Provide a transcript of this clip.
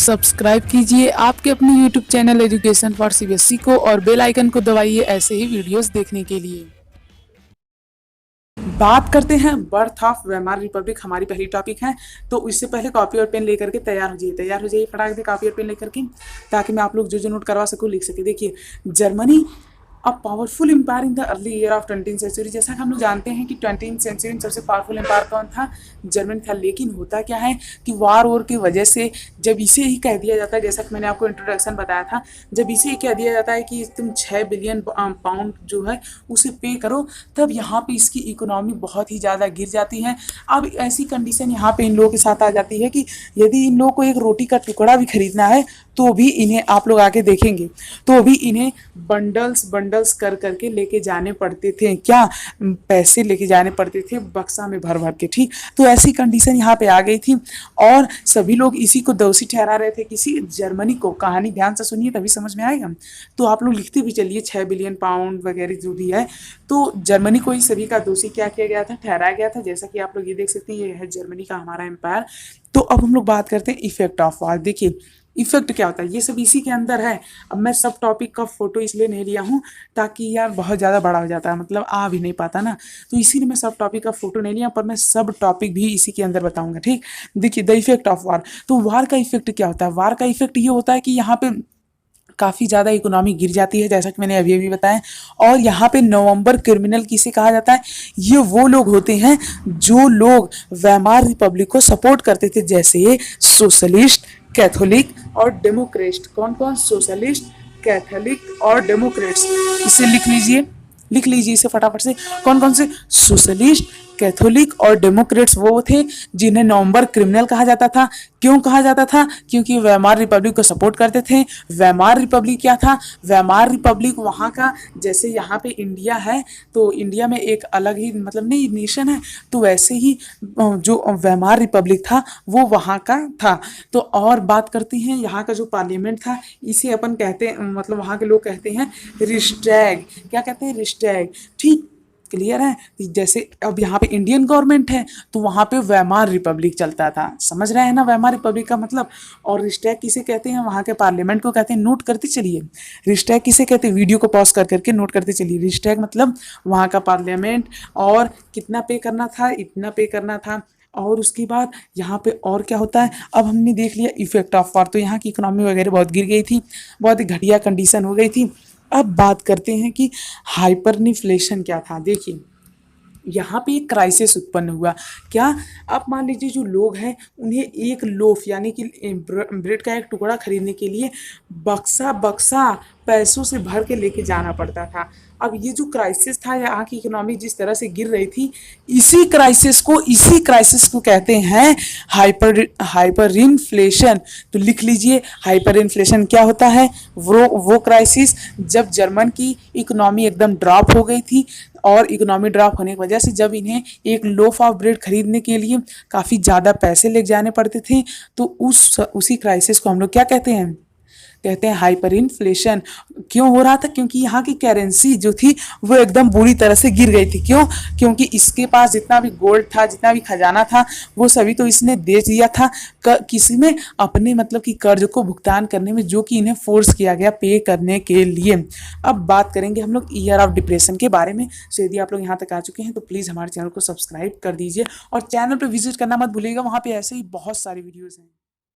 Subscribe कीजिए आपके अपने YouTube channel education for CBSE को और बेल आइकन को दबाइए ऐसे ही वीडियोस देखने के लिए। बात करते हैं बर्थ ऑफ वेमार रिपब्लिक, हमारी पहली टॉपिक है। तो इससे पहले कॉपी और पेन लेकर के तैयार हो जाइए फटाक से कॉपी और पेन लेकर के, ताकि मैं आप लोग जो नोट करवा सकूँ लिख सके। देखिए, Germany a powerful empire in the early year of 20th century. जैसा कि हम लोग जानते हैं कि 20th सेंचुरी में सबसे पावरफुल एम्पायर कौन था? जर्मनी था। लेकिन होता क्या है कि वार की वजह से जब इसे ही कह दिया जाता है, जैसा कि मैंने आपको इंट्रोडक्शन बताया था, जब इसे ही कह दिया जाता है कि तुम 6 बिलियन पाउंड जो है उसे पे करो, तब यहाँ पे इसकी इकोनॉमी बहुत ही ज़्यादा गिर जाती है। अब ऐसी कंडीशन यहाँ पे इन लोगों के साथ आ जाती है कि यदि इन लोगों को एक रोटी का टुकड़ा भी खरीदना है तो भी इन्हें, आप लोग आके देखेंगे, तो भी इन्हें बंडल्स कर करके लेके जाने पड़ते थे। क्या पैसे लेके जाने पड़ते थे बक्सा में भर भर के। ठीक, तो ऐसी कंडीशन यहाँ पे आ गई थी और सभी लोग इसी को दोषी ठहरा रहे थे, किसी जर्मनी को। कहानी ध्यान से सुनिए तभी समझ में आएगा। तो आप लोग लिखते भी चलिए 6 बिलियन पाउंड वगैरह जो भी है, तो जर्मनी को ही सभी का दोषी क्या किया गया था, ठहराया गया था। जैसा कि आप लोग ये देख सकते हैं, ये है जर्मनी का हमारा एम्पायर। तो अब हम लोग बात करते हैं इफेक्ट ऑफ वॉर। देखिए, इफेक्ट क्या होता है, ये सब इसी के अंदर है। अब मैं सब टॉपिक का फोटो इसलिए नहीं लिया हूँ ताकि यार बहुत ज़्यादा बड़ा हो जाता है, मतलब आ भी नहीं पाता ना, तो इसीलिए मैं सब टॉपिक का फोटो नहीं लिया, पर मैं सब टॉपिक भी इसी के अंदर बताऊंगा। ठीक, देखिए द इफेक्ट ऑफ वार। तो वार का इफेक्ट क्या होता है? वार का इफेक्ट ये होता है कि यहाँ पे काफ़ी ज़्यादा इकोनॉमी गिर जाती है, जैसा कि मैंने अभी अभी बताया। और यहाँ पे नवंबर क्रिमिनल किसे कहा जाता है? ये वो लोग होते हैं जो लोग वेमार रिपब्लिक को सपोर्ट करते थे, जैसे सोशलिस्ट, कैथोलिक और डेमोक्रेट। कौन कौन? सोशलिस्ट, कैथोलिक और डेमोक्रेट्स। इसे लिख लीजिए इसे फटाफट से। कौन कौन से? सोशलिस्ट, कैथोलिक और डेमोक्रेट्स वो थे जिन्हें नवंबर क्रिमिनल कहा जाता था। क्यों कहा जाता था? क्योंकि वेमार रिपब्लिक को सपोर्ट करते थे। वेमार रिपब्लिक क्या था? वेमार रिपब्लिक वहाँ का, जैसे यहाँ पे इंडिया है तो इंडिया में एक अलग ही, मतलब नहीं, नेशन है, तो वैसे ही जो वेमार रिपब्लिक था वो वहाँ का था। तो और बात करते हैं यहाँ का जो पार्लियामेंट था, इसे अपन कहते हैं, मतलब वहाँ के लोग कहते हैं रिस्टैग। क्या कहते हैं? रिस्टैग। ठीक, क्लियर है। जैसे अब यहाँ पे इंडियन गवर्नमेंट है तो वहाँ पे वेमार रिपब्लिक चलता था, समझ रहे हैं ना वेमार रिपब्लिक का मतलब। और रिस्टैग किसे कहते हैं? वहाँ के पार्लियामेंट को कहते हैं। नोट करते चलिए, रिस्टैग किसे कहते हैं? वीडियो को पॉज कर करके नोट करते चलिए। रिस्टैग मतलब वहाँ का पार्लियामेंट। और कितना पे करना था? इतना पे करना था। और उसके बाद यहाँ पे और क्या होता है, अब हमने देख लिया इफेक्ट ऑफ वार। तो यहाँ की इकोनॉमी वगैरह बहुत गिर गई थी, बहुत ही घटिया कंडीशन हो गई थी। अब बात करते हैं कि हाइपरइन्फ्लेशन क्या था। देखिए, यहाँ पे एक क्राइसिस उत्पन्न हुआ। क्या? अब मान लीजिए जो लोग हैं उन्हें एक लोफ यानी कि ब्रेड का एक टुकड़ा खरीदने के लिए बक्सा बक्सा पैसों से भर के लेके जाना पड़ता था। अब ये जो क्राइसिस था, यहाँ की इकोनॉमी जिस तरह से गिर रही थी, इसी क्राइसिस को कहते हैं हाइपर इन्फ्लेशन। तो लिख लीजिए, हाइपर इन्फ्लेशन क्या होता है? वो क्राइसिस जब जर्मन की इकोनॉमी एकदम ड्रॉप हो गई थी, और इकोनॉमी ड्रॉप होने की वजह से जब इन्हें एक लोफ ऑफ ब्रेड खरीदने के लिए काफ़ी ज़्यादा पैसे ले जाने पड़ते थे, तो उसी क्राइसिस को हम लोग क्या कहते हैं? कहते हैं हाइपर इन्फ्लेशन। क्यों हो रहा था? क्योंकि यहाँ की करेंसी जो थी वो एकदम बुरी तरह से गिर गई थी। क्यों? क्योंकि इसके पास जितना भी गोल्ड था, जितना भी खजाना था, वो सभी तो इसने बेच दिया था किसी में, अपने मतलब कि कर्ज को भुगतान करने में, जो कि इन्हें फोर्स किया गया पे करने के लिए। अब बात करेंगे हम लोग ईयर ऑफ डिप्रेशन के बारे में। सो यदि आप लोग यहाँ तक आ चुके हैं तो प्लीज़ हमारे चैनल को सब्सक्राइब कर दीजिए और चैनल पर विजिट करना मत भूलिएगा, वहाँ पर ऐसे ही बहुत सारी वीडियोज़ हैं।